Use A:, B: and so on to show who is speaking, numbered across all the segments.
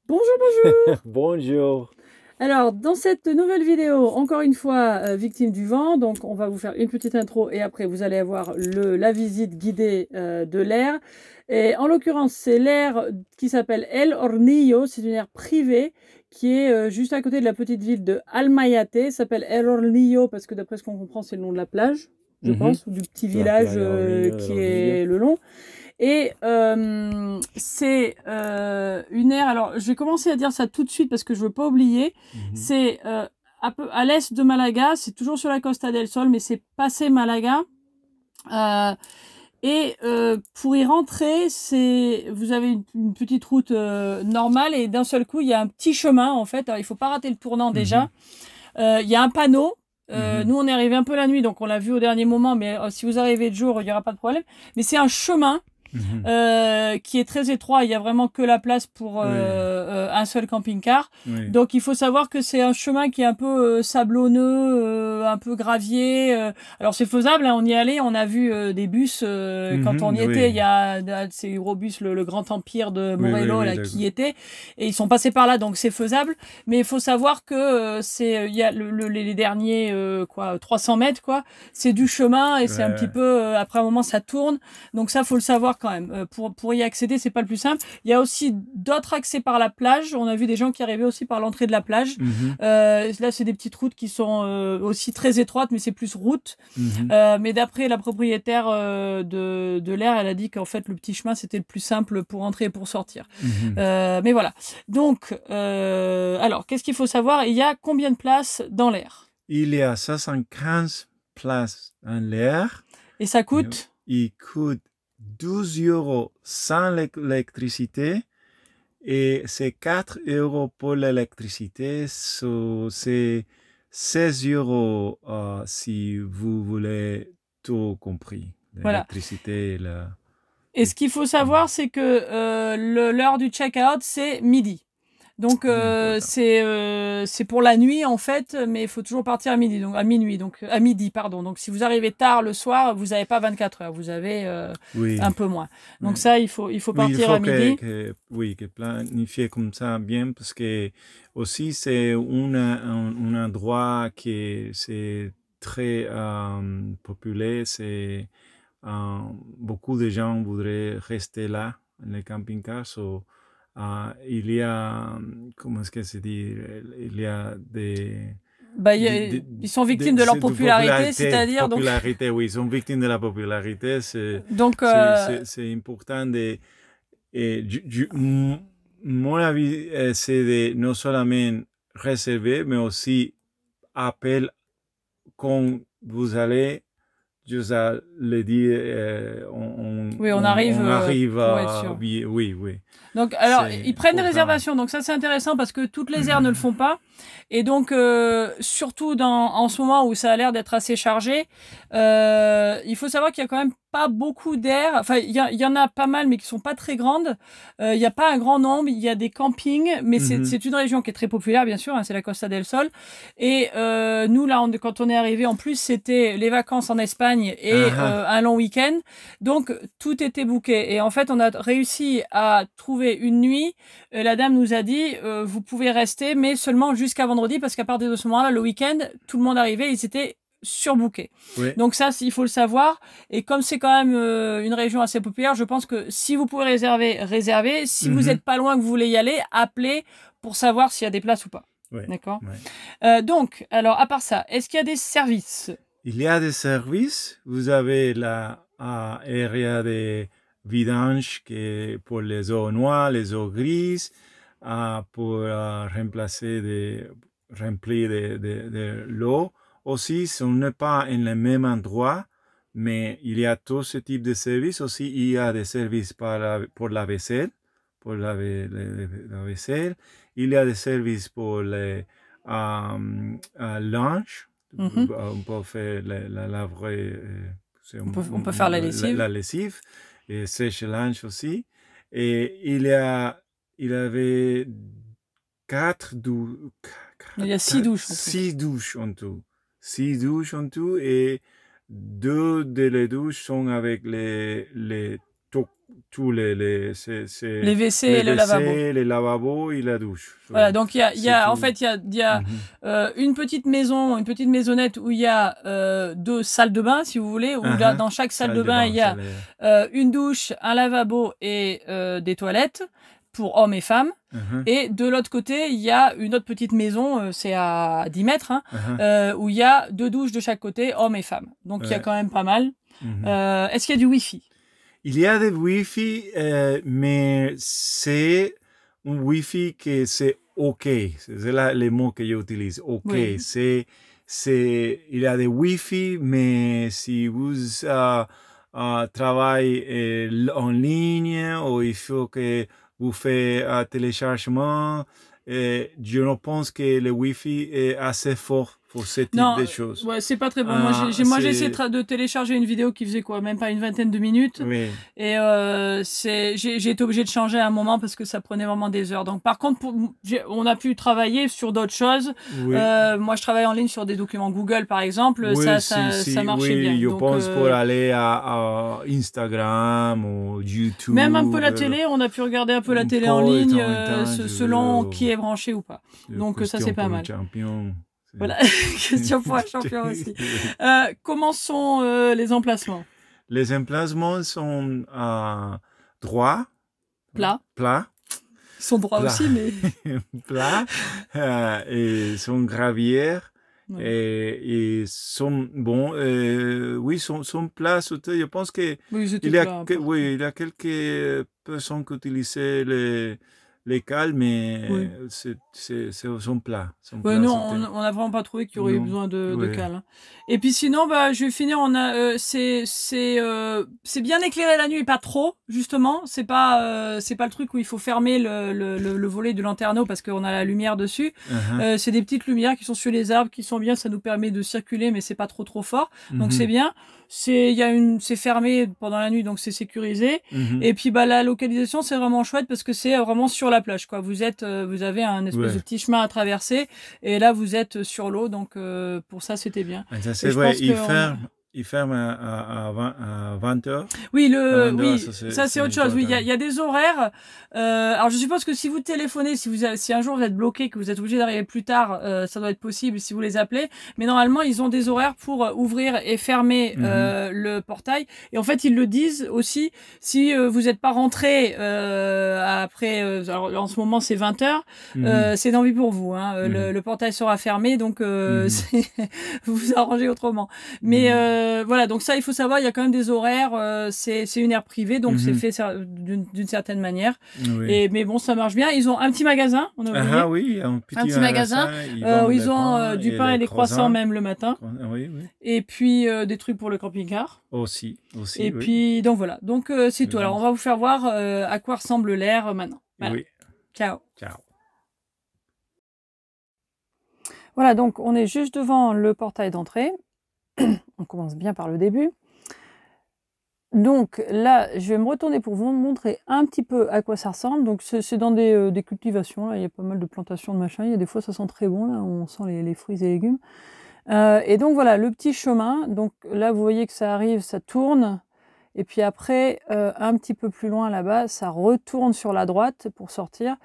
A: Bonjour, bonjour.
B: Bonjour.
A: Alors, dans cette nouvelle vidéo, encore une fois, victime du vent, donc on va vous faire une petite intro et après vous allez avoir la visite guidée de l'aire. Et en l'occurrence, c'est l'aire qui s'appelle El Hornillo, c'est une aire privée qui est juste à côté de la petite ville de Almayate. Ça s'appelle El Hornillo parce que d'après ce qu'on comprend, c'est le nom de la plage, je pense, ou du petit village qui est le long. Et c'est une aire, alors je vais commencer à dire ça tout de suite parce que je veux pas oublier, c'est un peu à l'est de Malaga, c'est toujours sur la Costa del Sol, mais c'est passé Malaga. Pour y rentrer, vous avez une petite route normale et d'un seul coup, il y a un petit chemin en fait. Alors, il faut pas rater le tournant déjà. Il y a un panneau. Nous, on est arrivé un peu la nuit, donc on l'a vu au dernier moment, mais si vous arrivez de jour, il n'y aura pas de problème. Mais c'est un chemin qui est très étroit. Il y a vraiment que la place pour un seul camping-car. Donc il faut savoir que c'est un chemin qui est un peu sablonneux, un peu gravier. Alors c'est faisable, hein, on y allait, on a vu des bus quand on y était. Il y a ces gros bus, le Grand Empire de Motorhome là qui y était, et ils sont passés par là, donc c'est faisable. Mais il faut savoir que il y a les derniers 300 mètres c'est du chemin et c'est un petit peu après un moment ça tourne. Donc ça faut le savoir quand même. Pour y accéder, c'est pas le plus simple. Il y a aussi d'autres accès par la plage. On a vu des gens qui arrivaient aussi par l'entrée de la plage. Là, c'est des petites routes qui sont aussi très étroites, mais c'est plus route. Mais d'après la propriétaire de l'aire, elle a dit qu'en fait, le petit chemin, c'était le plus simple pour entrer et pour sortir. Mais voilà. Donc, alors, qu'est-ce qu'il faut savoir? Il y a combien de places dans l'aire?
B: Il y a 75 places dans l'air.
A: Et ça coûte?
B: Il coûte 12 € sans l'électricité et c'est 4 € pour l'électricité. C'est 16 € si vous voulez tout compris. L'électricité.
A: Voilà. Et ce qu'il faut savoir, c'est que l'heure du check-out, c'est midi. Donc c'est pour la nuit en fait, mais il faut toujours partir à midi, donc à minuit, donc à midi pardon. Donc si vous arrivez tard le soir, vous n'avez pas 24 heures, vous avez un peu moins. Donc ça il faut partir à midi.
B: Que planifier comme ça bien parce que aussi c'est un endroit qui c'est très populaire, c'est beaucoup de gens voudraient rester là, les camping-cars. Il y a, comment est-ce que se dit, il y a des...
A: ils sont victimes de leur popularité, c'est-à-dire...
B: Popularité, oui, ils sont victimes de la popularité. C'est important de... Mon avis, c'est de non seulement réserver, mais aussi appeler quand vous allez... Je le dire,
A: on arrive
B: oui.
A: Donc, alors, ils prennent des réservations. Donc, ça, c'est intéressant parce que toutes les aires ne le font pas. Et donc, surtout en ce moment où ça a l'air d'être assez chargé, il faut savoir qu'il y a quand même pas beaucoup d'aires. Enfin, il y en a pas mal, mais qui sont pas très grandes. Il y a pas un grand nombre. Il y a des campings, mais c'est une région qui est très populaire, bien sûr. Hein, c'est la Costa del Sol. Et nous, là, quand on est arrivé, en plus, c'était les vacances en Espagne et un long week-end. Donc, tout était booké. Et en fait, on a réussi à trouver une nuit. La dame nous a dit, vous pouvez rester, mais seulement jusqu'à vendredi, parce qu'à partir de ce moment-là, le week-end, tout le monde arrivait, ils étaient surbookés. Donc ça, il faut le savoir. Et comme c'est quand même une région assez populaire, je pense que si vous pouvez réserver, réservez. Si vous n'êtes pas loin, que vous voulez y aller, appelez pour savoir s'il y a des places ou pas. D'accord. Donc, alors, à part ça, est-ce qu'il y a des services?
B: Il y a des services. Vous avez la area de vidange pour les eaux noires, les eaux grises, pour remplir de l'eau. Aussi, ce n'est pas en le même endroit, mais il y a tout ce type de services. Aussi, il y a des services pour la vaisselle, pour laver la vaisselle. Il y a des services pour les linge. On peut faire la laver.
A: On peut faire la lessive.
B: La lessive et sèche linge aussi. Et il y avait 4 douches.
A: Il y a 6 douches.
B: 6 douches en tout. 6 douches en tout et 2 de les douches sont avec les tous les
A: WC et le lavabo.
B: les lavabos et la douche.
A: Voilà, donc il y a
B: tout.
A: en fait il y a une petite maison, une petite maisonnette où il y a 2 salles de bain, si vous voulez, où là, dans chaque salle de bain il y a une douche, un lavabo et des toilettes pour hommes et femmes. Et de l'autre côté, il y a une autre petite maison, c'est à 10 mètres, hein, où il y a 2 douches de chaque côté, hommes et femmes. Donc il y a quand même pas mal. Est-ce qu'il y a du Wi-Fi?
B: Il y a des Wi-Fi, mais c'est un Wi-Fi que c'est OK. C'est là les mots que j'utilise. OK.
A: Oui.
B: Il y a des Wi-Fi, mais si vous travaillez en ligne ou il faut que vous faites un téléchargement, je ne pense que le Wi-Fi est assez fort pour ce type de choses.
A: Ouais, c'est pas très bon. Moi, j'ai essayé de télécharger une vidéo qui faisait quoi, même pas une vingtaine de minutes.
B: Oui.
A: Et j'ai été obligée de changer à un moment parce que ça prenait vraiment des heures. Donc, par contre, on a pu travailler sur d'autres choses.
B: Oui.
A: Moi, je travaille en ligne sur des documents Google, par exemple.
B: Oui,
A: ça marchait bien.
B: Je
A: donc,
B: pense pour aller à Instagram ou YouTube.
A: Même un peu la télé, on a pu regarder un peu la télé en ligne selon qui est branché ou pas. Donc, ça, c'est pas mal. Voilà, question pour un champion aussi. Comment sont les emplacements?
B: Les emplacements sont droits.
A: Plats. Ils sont droits aussi, mais...
B: Plats. Et sont gravières. Ouais. Et sont bons. Oui, sont plats. Je pense que il y a quelques personnes qui utilisaient les cales, mais oui. Sont plats.
A: Ouais, non, on n'a vraiment pas trouvé qu'il y aurait eu besoin de cales. Hein. Et puis sinon, je vais finir. C'est bien éclairé la nuit, pas trop, justement. C'est pas le truc où il faut fermer le volet du lanterneau parce qu'on a la lumière dessus. C'est des petites lumières qui sont sur les arbres, qui sont bien. Ça nous permet de circuler, mais c'est pas trop fort. Donc c'est bien. C'est fermé pendant la nuit, donc c'est sécurisé. Et puis la localisation, c'est vraiment chouette parce que c'est vraiment sur la plage, quoi. Vous avez un espèce de petit chemin à traverser et là vous êtes sur l'eau, donc pour ça c'était bien.
B: Ça c'est vrai, il ferme à 20h.
A: Oui, ça c'est autre chose. Oui, il y a des horaires. Alors je suppose que si vous téléphonez, si un jour vous êtes bloqué, que vous êtes obligé d'arriver plus tard, ça doit être possible si vous les appelez. Mais normalement, ils ont des horaires pour ouvrir et fermer le portail. Et en fait, ils le disent aussi si vous n'êtes pas rentré après. Alors en ce moment, c'est 20h. C'est d'envie pour vous. Hein. Le portail sera fermé, donc vous vous arrangez autrement. Mais voilà, donc ça, il faut savoir, il y a quand même des horaires, c'est une aire privée, donc c'est fait d'une certaine manière. Oui. Mais bon, ça marche bien. Ils ont un petit magasin, on a oublié.
B: Ah oui, un petit
A: magasin où ils ont du pain et des croissants même le matin.
B: Oui.
A: Et puis des trucs pour le camping-car.
B: Aussi.
A: Et puis, donc voilà. Donc c'est tout. Alors, on va vous faire voir à quoi ressemble l'air maintenant. Voilà.
B: Oui.
A: Ciao. Voilà, donc on est juste devant le portail d'entrée. On commence bien par le début. Donc là, je vais me retourner pour vous montrer un petit peu à quoi ça ressemble. Donc c'est dans des cultivations, là. Il y a pas mal de plantations de machin. Il y a des fois, ça sent très bon, là. On sent les fruits et légumes. Et donc voilà, le petit chemin. Donc là, vous voyez que ça arrive, ça tourne. Et puis après, un petit peu plus loin là-bas, ça retourne sur la droite pour sortir.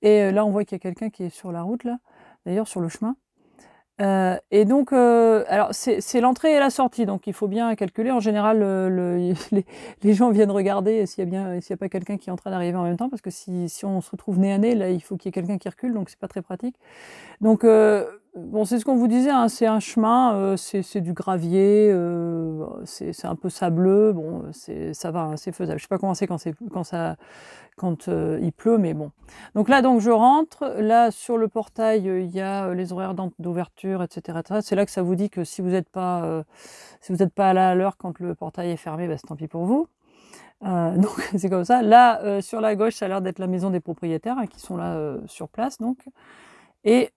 A: Et là, on voit qu'il y a quelqu'un qui est sur la route, là. D'ailleurs, sur le chemin. Et donc, alors c'est l'entrée et la sortie, donc il faut bien calculer. En général, les gens viennent regarder s'il y a pas quelqu'un qui est en train d'arriver en même temps, parce que si on se retrouve nez à nez, là, il faut qu'il y ait quelqu'un qui recule, donc c'est pas très pratique. Donc, bon, c'est ce qu'on vous disait, hein, c'est un chemin, c'est du gravier, c'est un peu sableux, bon, ça va, hein, c'est faisable. Je sais pas comment c'est quand il pleut, mais bon. Donc là, je rentre. Là, sur le portail, il y a les horaires d'ouverture, etc. C'est là que ça vous dit que si vous n'êtes pas là à l'heure quand le portail est fermé, c'est tant pis pour vous. Donc c'est comme ça. Là, sur la gauche, ça a l'air d'être la maison des propriétaires, hein, qui sont là sur place, donc. Et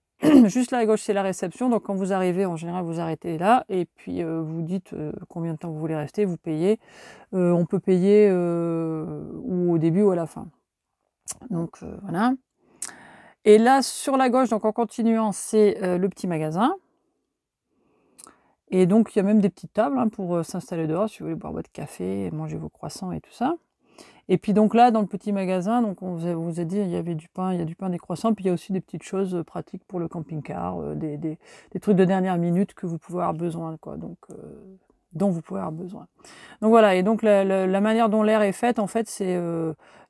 A: juste là à gauche, c'est la réception. Donc quand vous arrivez, en général, vous arrêtez là et puis vous dites combien de temps vous voulez rester, vous payez. On peut payer ou au début ou à la fin. Donc voilà. Et là, sur la gauche, donc en continuant, c'est le petit magasin. Et donc, il y a même des petites tables, hein, pour s'installer dehors si vous voulez boire votre café, manger vos croissants et tout ça. Et puis donc là, dans le petit magasin, donc on vous a dit, il y avait du pain, il y a du pain, des croissants, puis il y a aussi des petites choses pratiques pour le camping-car, des trucs de dernière minute que vous pouvez avoir besoin, quoi. Donc, dont vous pouvez avoir besoin. Donc voilà, et donc la manière dont l'aire est faite, en fait, c'est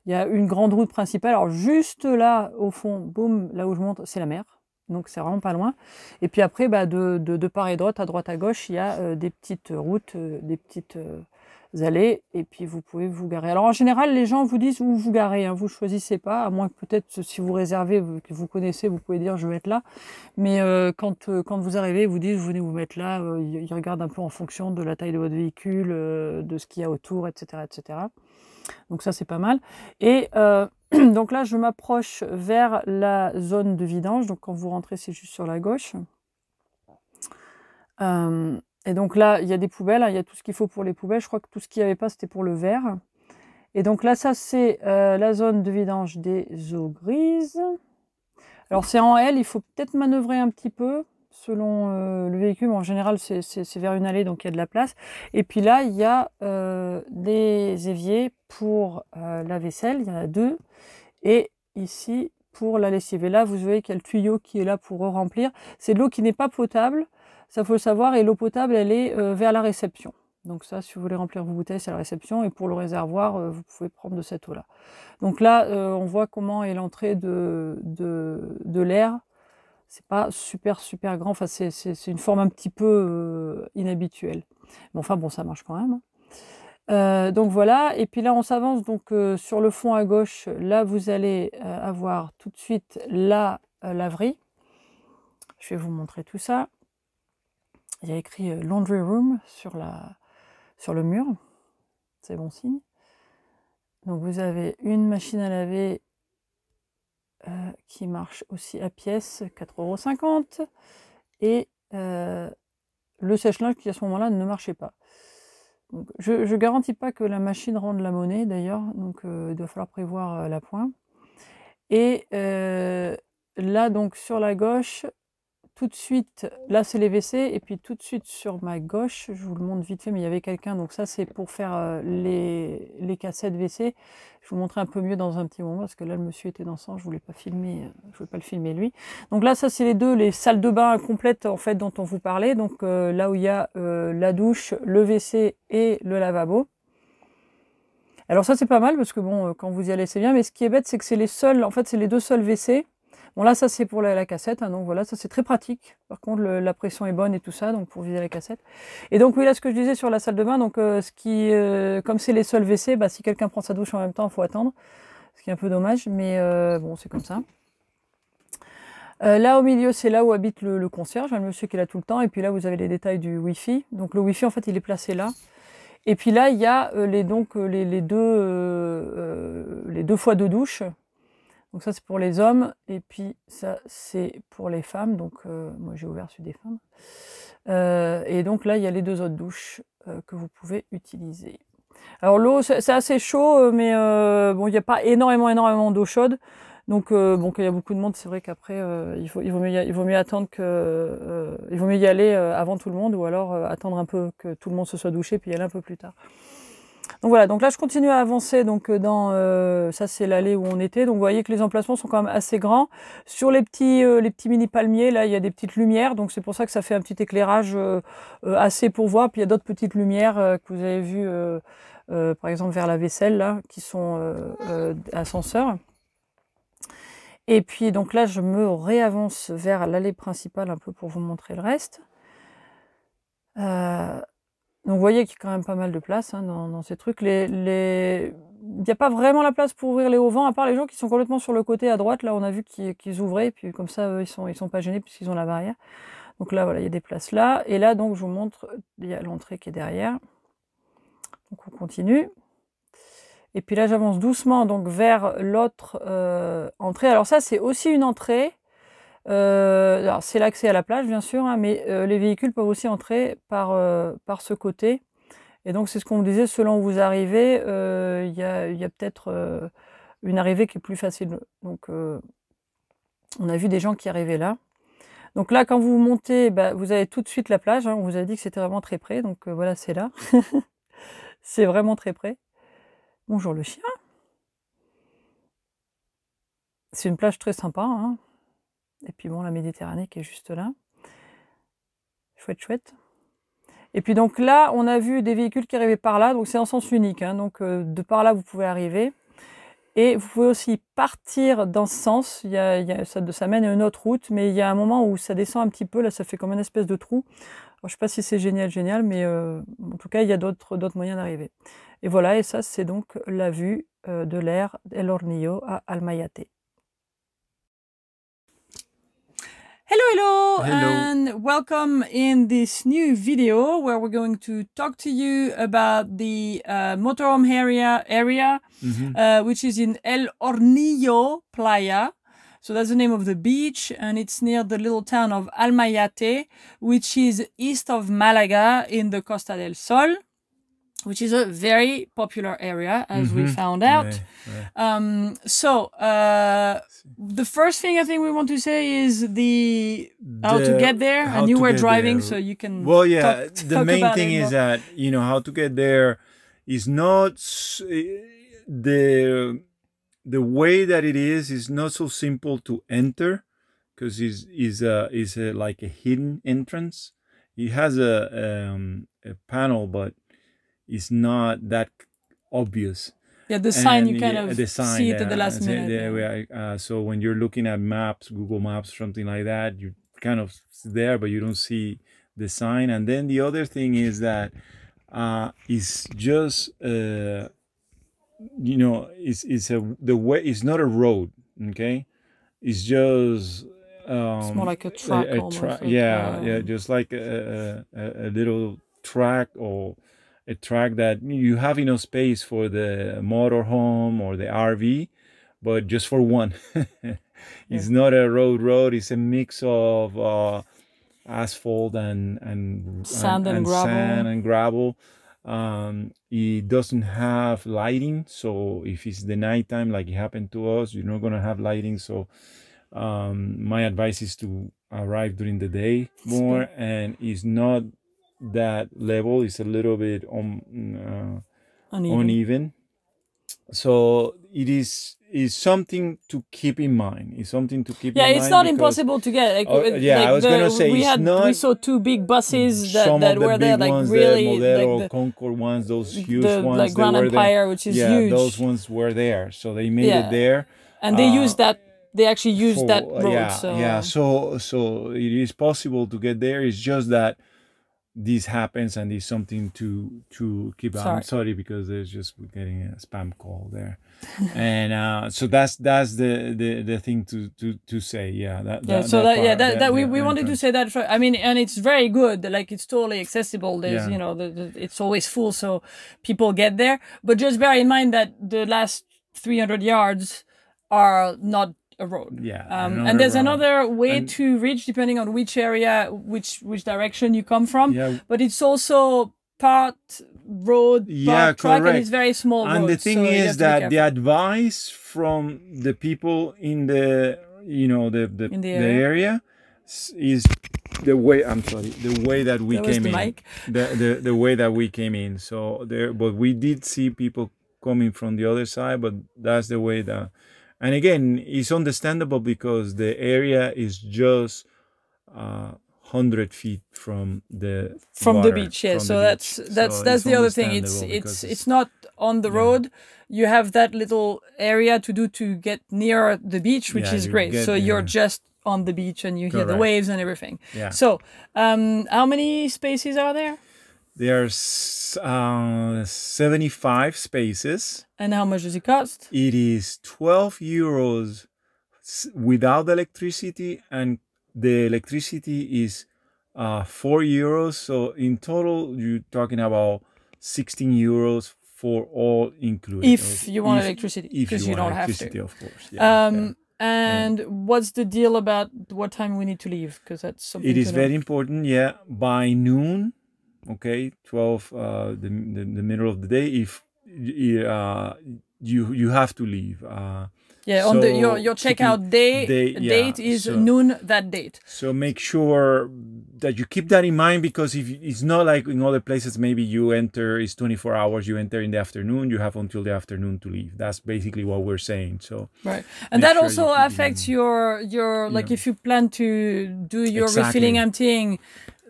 A: il y a une grande route principale. Alors juste là, au fond, boum, là où je monte, c'est la mer. Donc c'est vraiment pas loin. Et puis après, bah, de part et d'autre, à droite, à gauche, il y a des petites routes, des petites allées, et puis vous pouvez vous garer. Alors en général, les gens vous disent où vous garez, hein, vous choisissez pas, à moins que peut-être si vous réservez, que vous connaissez, vous pouvez dire je vais être là. Mais quand vous arrivez, ils vous disent venez vous mettre là, ils regardent un peu en fonction de la taille de votre véhicule, de ce qu'il y a autour, etc., etc. Donc ça c'est pas mal. Et donc là je m'approche vers la zone de vidange. Donc quand vous rentrez, c'est juste sur la gauche. Et donc là, il y a des poubelles, hein, il y a tout ce qu'il faut pour les poubelles. Je crois que tout ce qu'il n'y avait pas, c'était pour le verre. Et donc là, ça, c'est la zone de vidange des eaux grises. Alors c'est en L, il faut peut-être manœuvrer un petit peu selon le véhicule. En général, c'est vers une allée, donc il y a de la place. Et puis là, il y a des éviers pour la vaisselle, il y en a 2. Et ici, pour la lessive. Et là, vous voyez qu'il y a le tuyau qui est là pour remplir. C'est de l'eau qui n'est pas potable. Ça, faut le savoir, et l'eau potable, elle est vers la réception. Donc ça, si vous voulez remplir vos bouteilles, c'est la réception, et pour le réservoir, vous pouvez prendre de cette eau-là. Donc là, on voit comment est l'entrée de l'air. C'est pas super grand, enfin c'est une forme un petit peu inhabituelle. Mais enfin bon, ça marche quand même. Donc voilà, et puis là on s'avance donc sur le fond à gauche. Là, vous allez avoir tout de suite la laverie. Je vais vous montrer tout ça. Il y a écrit laundry room sur le mur, c'est bon signe. Donc vous avez une machine à laver qui marche aussi à pièce, 4,50 €, et le sèche-linge qui à ce moment-là ne marchait pas. Donc, je ne garantis pas que la machine rende la monnaie d'ailleurs, donc il doit falloir prévoir la pointe. Et là donc sur la gauche, tout de suite, là c'est les WC, et puis tout de suite sur ma gauche, je vous le montre vite fait, mais il y avait quelqu'un, donc ça c'est pour faire les cassettes WC. Je vous montrer un peu mieux dans un petit moment, parce que là le monsieur était dansant, je voulais pas le filmer lui. Donc là, ça c'est les salles de bain complètes en fait dont on vous parlait, donc là où il y a la douche, le WC et le lavabo. Alors ça c'est pas mal, parce que bon, quand vous y allez c'est bien, mais ce qui est bête, c'est que c'est les seuls, en fait c'est les 2 seuls WC. Bon là, ça c'est pour la cassette, hein, donc voilà, ça c'est très pratique. Par contre, la pression est bonne et tout ça, donc pour vider la cassette. Et donc oui, là ce que je disais sur la salle de bain, donc comme c'est les seuls WC, bah, si quelqu'un prend sa douche en même temps, il faut attendre. Ce qui est un peu dommage, mais bon, c'est comme ça. Là au milieu, c'est là où habite le concierge, hein, le monsieur qui est là tout le temps. Et puis là, vous avez les détails du Wi-Fi. Donc le Wi-Fi, en fait, il est placé là. Et puis là, il y a les 2 fois 2 douches. Donc ça, c'est pour les hommes, et puis ça, c'est pour les femmes. Donc moi, j'ai ouvert celui des femmes. Et donc là, il y a les 2 autres douches que vous pouvez utiliser. Alors l'eau, c'est assez chaud, mais bon, il n'y a pas énormément d'eau chaude. Donc bon, quand il y a beaucoup de monde, c'est vrai qu'après, il vaut mieux attendre il vaut mieux y aller avant tout le monde, ou alors attendre un peu que tout le monde se soit douché, puis y aller un peu plus tard. Donc voilà, donc là je continue à avancer, donc ça c'est l'allée où on était, donc vous voyez que les emplacements sont quand même assez grands. Sur les petits mini palmiers, là il y a des petites lumières, donc c'est pour ça que ça fait un petit éclairage assez pour voir. Puis il y a d'autres petites lumières que vous avez vues par exemple vers la vaisselle là, qui sont ascenseurs. Et puis donc là je me réavance vers l'allée principale un peu pour vous montrer le reste. Donc vous voyez qu'il y a quand même pas mal de place, hein, dans ces trucs. Il n'y a pas vraiment la place pour ouvrir les auvents, à part les gens qui sont complètement sur le côté à droite. Là, on a vu qu'ils ouvraient, et puis comme ça, eux, ils sont pas gênés puisqu'ils ont la barrière. Donc là, voilà, il y a des places là. Et là, donc, je vous montre, il y a l'entrée qui est derrière. Donc on continue. Et puis là, j'avance doucement donc vers l'autre entrée. Alors ça, c'est aussi une entrée. Alors c'est l'accès à la plage bien sûr, hein, mais les véhicules peuvent aussi entrer par ce côté. Et donc c'est ce qu'on vous disait, selon où vous arrivez, il y a peut-être une arrivée qui est plus facile. Donc on a vu des gens qui arrivaient là. Donc là, quand vous montez, bah, vous avez tout de suite la plage, hein. On vous a dit que c'était vraiment très près, donc voilà, c'est là. C'est vraiment très près. Bonjour le chien. C'est une plage très sympa, hein. Et puis bon, la Méditerranée qui est juste là. Chouette, chouette. Et puis donc là, on a vu des véhicules qui arrivaient par là, donc c'est en sens unique, hein. Donc de par là, vous pouvez arriver. Et vous pouvez aussi partir dans ce sens. Ça mène à une autre route, mais il y a un moment où ça descend un petit peu. Là, ça fait comme une espèce de trou. Alors, je ne sais pas si c'est génial, mais en tout cas, il y a d'autres moyens d'arriver. Et voilà, et ça, c'est donc la vue de l'Aire El Hornillo à Almayate. Hello, and welcome in this new video where we're going to talk to you about the motorhome area which is in El Hornillo Playa. So that's the name of the beach, and it's near the little town of Almayate, which is east of Málaga in the Costa del Sol, which is a very popular area, as we found out. So the first thing I think we want to say is how to get there. And you were driving, so you can.
B: Well, yeah.
A: talk
B: the main
A: about
B: thing is that how to get there is not the way that it is not so simple to enter, because is like a hidden entrance. It has a panel, but it's not that obvious.
A: Yeah, the sign you kind of see it at the last minute.
B: So when you're looking at maps, Google Maps, something like that, you kind of there, but you don't see the sign. And then the other thing is that it's just the way. It's not a road, okay? It's just
A: it's more like a track.
B: Just like a little track, or a track that you have enough space for the motorhome or the RV, but just for one. It's not a road. It's a mix of asphalt and
A: sand and gravel.
B: It doesn't have lighting, so if it's the nighttime, like it happened to us, you're not gonna have lighting. So my advice is to arrive during the day more, and it's not that level, is a little bit uneven. So it is something to keep in mind. It's something to keep in mind.
A: Yeah, it's not impossible to get.
B: I was going to say,
A: we saw two big buses that were there, like
B: ones,
A: really,
B: the Modelo Concord ones, those huge ones,
A: like Grand Empire, which is huge.
B: Those ones were there, so they made it there,
A: and they used that. They actually used that road.
B: So it is possible to get there. It's just that this happens, and it's something to keep. I'm sorry, because there's just getting a spam call there, and so that's the thing to say. We wanted to say that. I mean, and it's very good. Like, it's totally accessible. There's it's always full, so people get there. But just bear in mind that the last 300 yards are not a road. And there's another way to reach, depending on which area, which direction you come from. But it's also part road, part track, and it's very small. And the thing is that the advice from the people in the the area is the way. I'm sorry, the way that we came in. The way that we came in. So there, but we did see people coming from the other side. But that's the way that. And again, it's understandable because the area is just 100 feet from the
A: beach. Yeah, so that's the other thing. It's not on the road. You have that little area to get near the beach, which is great. So you're just on the beach, and you hear the waves and everything. So how many spaces are there?
B: There's 75 spaces.
A: And how much does it cost?
B: It is 12 euros without electricity, and the electricity is 4 euros. So in total, you're talking about 16 euros for all included.
A: If you want electricity, because you don't have to.
B: Of course.
A: And what's the deal about what time we need to leave? Because that's something.
B: It is very important. By noon. Okay, 12, the middle of the day. If you have to leave,
A: Yeah, on your checkout date is noon that date.
B: So make sure that you keep that in mind, because if it's not like in other places, maybe you enter, it's 24 hours, you enter in the afternoon, you have until the afternoon to leave. That's basically what we're saying. So
A: right, and that also affects your like if you plan to do your refilling, emptying,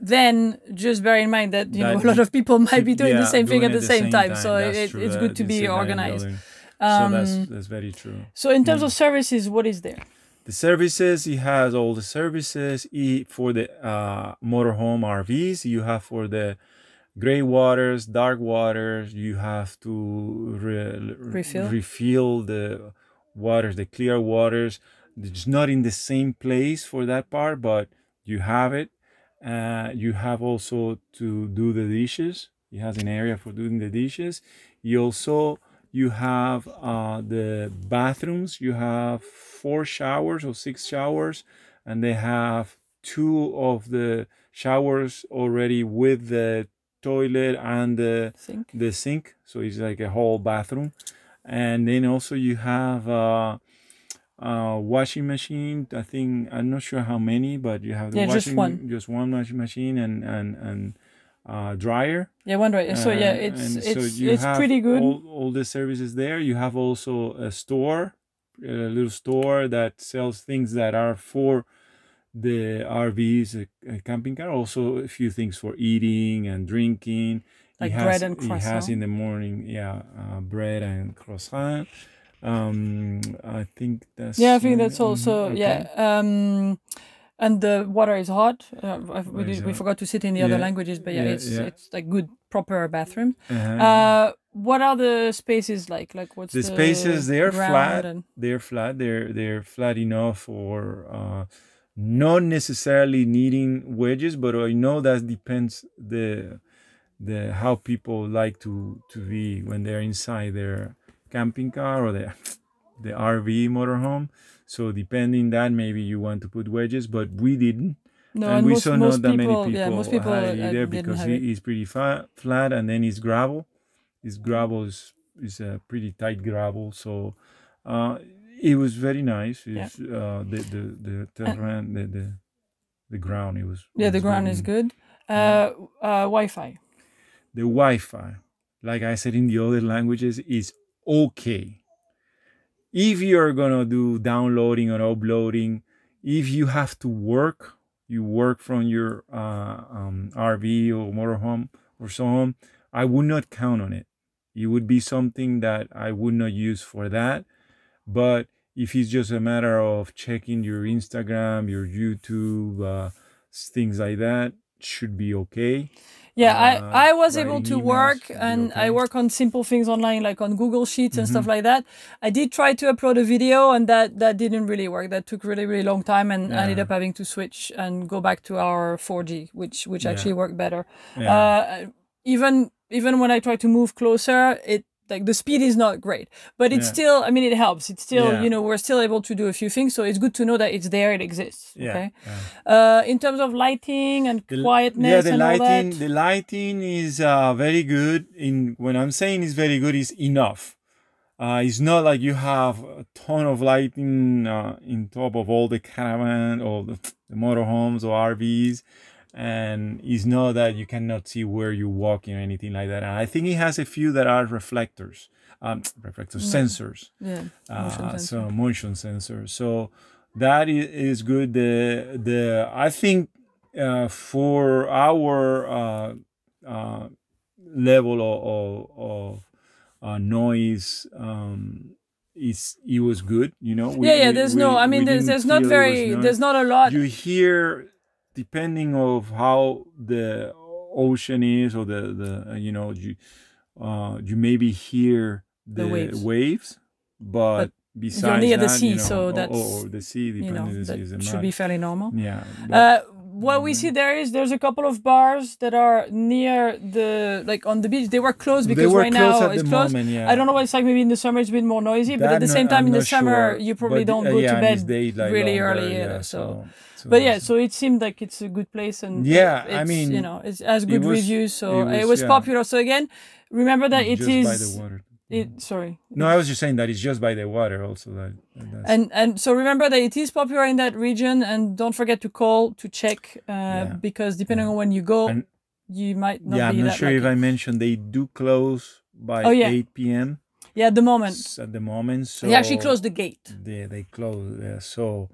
A: then just bear in mind that a lot of people might be doing the same thing at the same time. So it's good to be organized.
B: So that's very true.
A: So in terms of services, what is there?
B: The services, it has all the services. For the motorhome RVs, you have for the gray waters, dark waters, you have to refill the waters, the clear waters. It's not in the same place for that part, but you have it. You have also to do the dishes. It has an area for doing the dishes. You have the bathrooms. You have 4 showers or 6 showers, and they have 2 of the showers already with the toilet and the sink. So it's like a whole bathroom. And then also you have a washing machine. I think, I'm not sure how many, but you have the just one washing machine and dryer.
A: Yeah, one dryer. So yeah, it's pretty good.
B: All the services there. You have also a store, a little store that sells things that are for the RVs, a camping car. Also a few things for eating and drinking.
A: Like bread and croissant.
B: It has in the morning, bread and croissant. I think that's...
A: Yeah, I think that's also, okay. And the water is hot. We forgot to sit in the other languages, but it's like good, proper bathroom. What are the spaces like? Like what's the
B: spaces? They're flat. They're flat. They're flat enough for not necessarily needing wedges, but I know that depends the how people like to be when they're inside their camping car or the RV motorhome. So depending that, maybe you want to put wedges, but we didn't.
A: No,
B: and we saw not that many people.
A: Yeah, most people
B: had it either because it's pretty flat, and then it's gravel. This gravel is a pretty tight gravel, so it was very nice. It's, the terrain, the ground. It was
A: the ground is good. Wi-Fi.
B: The Wi-Fi, like I said in the other languages, is okay. If you're gonna do downloading or uploading, if you have to work, you work from your RV or motorhome or so on, I would not count on it. It would be something that I would not use for that. But if it's just a matter of checking your Instagram, your YouTube, things like that, should be okay.
A: Yeah, I was able to work, and I work on simple things online, like on Google Sheets and stuff like that. I did try to upload a video, and that didn't really work. That took really, really long time, and I ended up having to switch and go back to our 4G, which actually worked better. Even when I try to move closer, like the speed is not great, but it's still, I mean, it helps. It's still, we're still able to do a few things. So it's good to know that it's there, it exists. Okay. In terms of lighting and quietness and all that.
B: The lighting is very good. When I'm saying it's very good, it's enough. It's not like you have a ton of lighting in top of all the caravan or the motorhomes or RVs. And it's not that you cannot see where you're walking or anything like that. And I think it has a few that are reflectors, sensors.
A: Yeah,
B: so motion sensors. So that is good. I think for our level of noise, it was good.
A: There's not a lot.
B: You hear, depending of how the ocean is, or you maybe hear the waves, but besides
A: you're near
B: that,
A: the sea, so that's
B: or the sea,
A: that should be fairly normal.
B: Yeah.
A: What we see there's a couple of bars that are near on the beach. They were closed because right now it's closed.
B: Moment,
A: I don't know what it's like. Maybe in the summer it's a bit more noisy, but at the same time in the summer you probably don't go to bed really early either. So it seemed like it's a good place, and it has good reviews. So it was popular. So again, remember that it is. Sorry.
B: No, I was just saying that it's just by the water also.
A: And so remember that it is popular in that region, and don't forget to call to check because depending on when you go, you might not be that lucky.
B: I'm not sure if I mentioned they do close by 8 p.m.
A: Yeah, at the moment.
B: At the moment, so
A: they actually close the gate.
B: They close. So,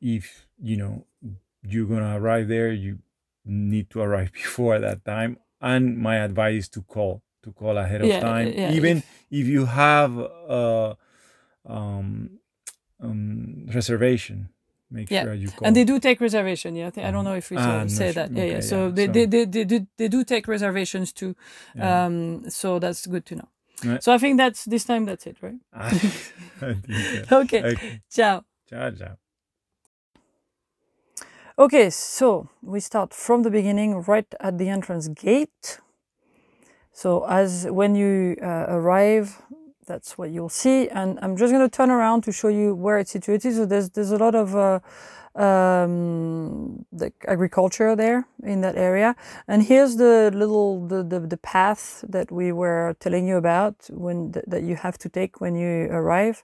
B: if you're gonna arrive there, you need to arrive before that time. And my advice is to call ahead of time, even if you have a reservation. Make sure you call.
A: And they do take reservation. Yeah, I don't know if we say that. Yeah, okay, So they do take reservations too. So that's good to know. Right. So I think that's it, right? I think so. Okay. Ciao.
B: Ciao.
A: Okay, so we start from the beginning, right at the entrance gate. So when you arrive, that's what you'll see. And I'm just going to turn around to show you where it's situated. So there's a lot of like agriculture there in that area. And here's the path that we were telling you about that you have to take when you arrive.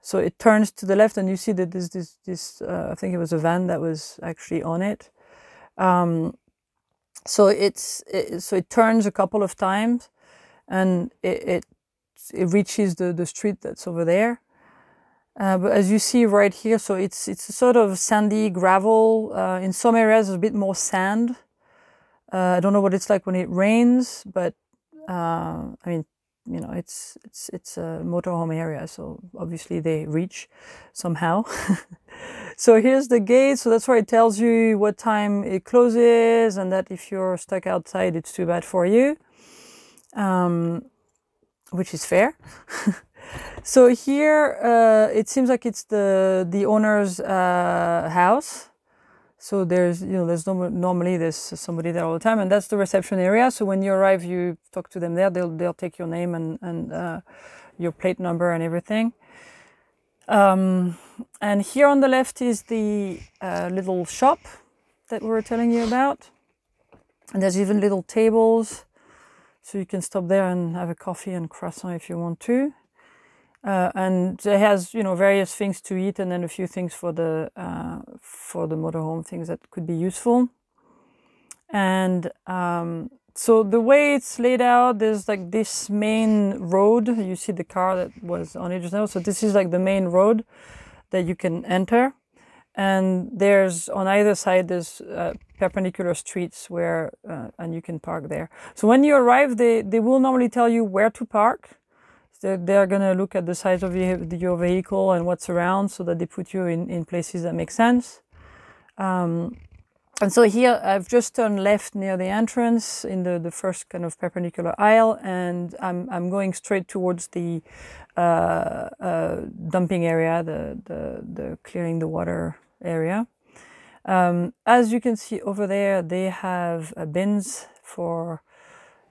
A: So it turns to the left, and you see that there's this I think it was a van that was actually on it. So it turns a couple of times, and it reaches the street that's over there. But as you see right here, so it's a sort of sandy gravel. In some areas, there's a bit more sand. I don't know what it's like when it rains, but I mean, it's a motorhome area, so obviously they reach somehow. So here's the gate. So that's where it tells you what time it closes, and that if you're stuck outside, it's too bad for you, which is fair. So here it seems like it's the owner's house. So there's normally there's somebody there all the time, and that's the reception area. So when you arrive, you talk to them there. They'll take your name and your plate number and everything. And here on the left is the little shop that we were telling you about, and there's even little tables, so you can stop there and have a coffee and croissant if you want to. And it has, various things to eat, and then a few things for the motorhome, things that could be useful. And so the way it's laid out, there's like this main road. You see the car that was on it just now. So this is like the main road that you can enter. And there's on either side, there's perpendicular streets where, and you can park there. So when you arrive, they will normally tell you where to park. They're going to look at the size of your vehicle and what's around, so that they put you in places that make sense. And so here I've just turned left near the entrance in the first kind of perpendicular aisle, and I'm going straight towards the dumping area, the clearing the water area. As you can see over there, they have bins for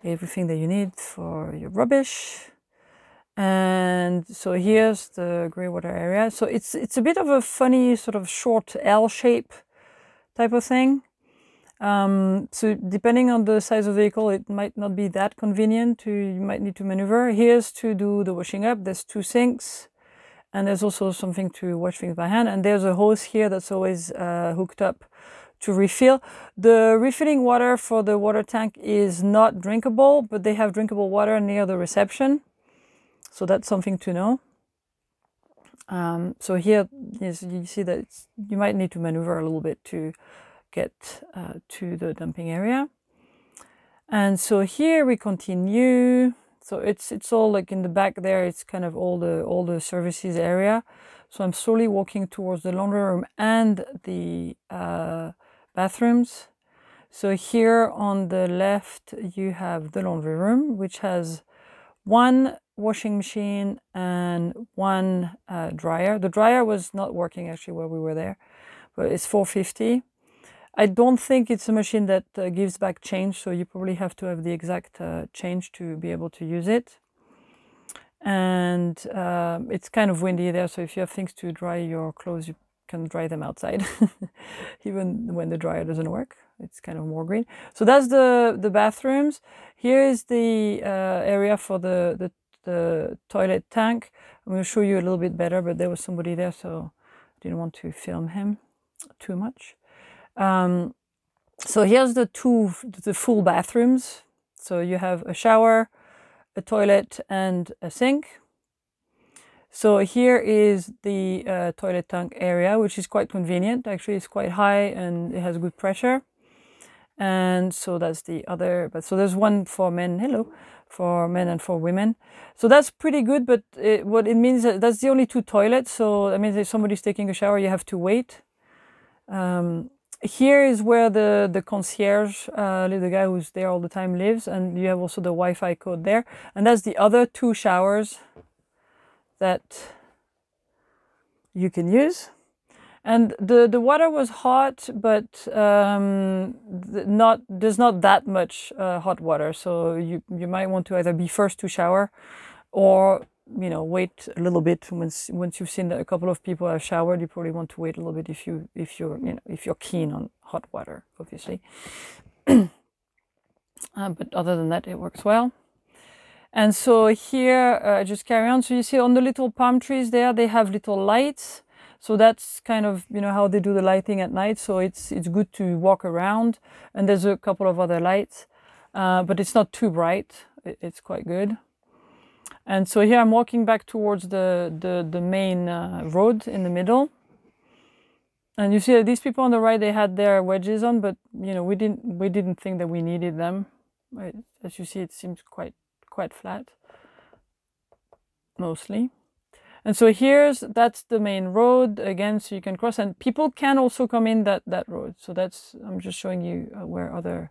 A: everything that you need for your rubbish. And so here's the grey water area. So it's a bit of a funny sort of short L shape type of thing. So depending on the size of the vehicle, it might not be that convenient. You might need to maneuver. Here's to do the washing up. There's 2 sinks, and there's also something to wash things by hand. And there's a hose here that's always hooked up to refill. The refilling water for the water tank is not drinkable, but they have drinkable water near the reception. So that's something to know. So here, yes, you see that you might need to maneuver a little bit to get to the dumping area. And so here we continue. So it's all like in the back there. It's kind of all the services area. So I'm slowly walking towards the laundry room and the bathrooms. So here on the left you have the laundry room, which has 1 washing machine and 1 dryer. The dryer was not working actually while we were there, but it's $4.50. I don't think it's a machine that gives back change, so you probably have to have the exact change to be able to use it. And it's kind of windy there, so if you have things to dry your clothes, you can dry them outside, even when the dryer doesn't work. it's kind of more green. So that's the bathrooms. Here is the area for the toilet tank. I'm going to show you a little bit better, but there was somebody there, so I didn't want to film him too much. So here's the full bathrooms. So you have a shower, a toilet, and a sink. So here is the toilet tank area, which is quite convenient. Actually, it's quite high and it has good pressure. And so that's the other, but so there's one for men, for men and for women. So that's pretty good, but what it means is that's the only 2 toilets. So that means if somebody's taking a shower, you have to wait. Here is where the concierge, the guy who's there all the time, lives, and you have also the Wi-Fi code there. And that's the other 2 showers that you can use. And the water was hot, but there's not that much hot water. So you might want to either be first to shower, or wait a little bit. Once you've seen that a couple of people have showered, you probably want to wait a little bit if you're keen on hot water, obviously. But other than that, it works well. And so here, just carry on. So you see on the little palm trees there, they have little lights. So that's kind of, how they do the lighting at night. So it's good to walk around. And there's a couple of other lights, but it's not too bright. It's quite good. And so here I'm walking back towards the main road in the middle. And you see that these people on the right, they had their wedges on, but we didn't think that we needed them. Right? As you see, it seems quite flat, mostly. And so that's the main road again, so you can cross, and people can also come in that road. So I'm just showing you where other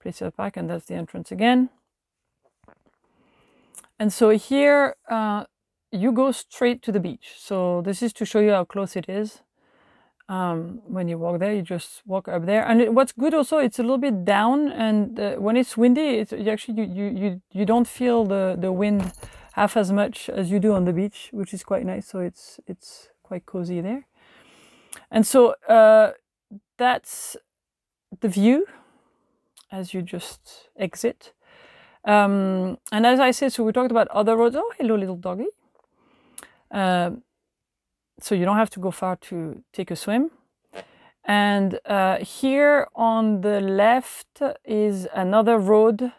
A: places are parked, and that's the entrance again. And so here you go straight to the beach. So this is to show you how close it is. When you walk there, you just walk up there. And what's good also, it's a little bit down, and when it's windy, you don't feel the wind half as much as you do on the beach, which is quite nice. So it's quite cozy there. And so that's the view as you just exit. And as I said, so we talked about other roads. Oh, hello, little doggy. So you don't have to go far to take a swim. And here on the left is another road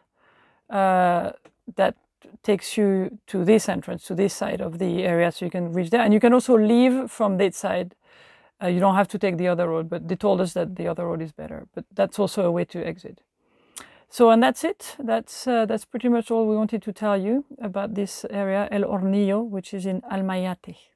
A: that takes you to this entrance, to this side of the area, so you can reach there. And you can also leave from that side. You don't have to take the other road, but they told us that the other road is better. But that's also a way to exit. So, and that's it. That's pretty much all we wanted to tell you about this area, El Hornillo, which is in Almayate.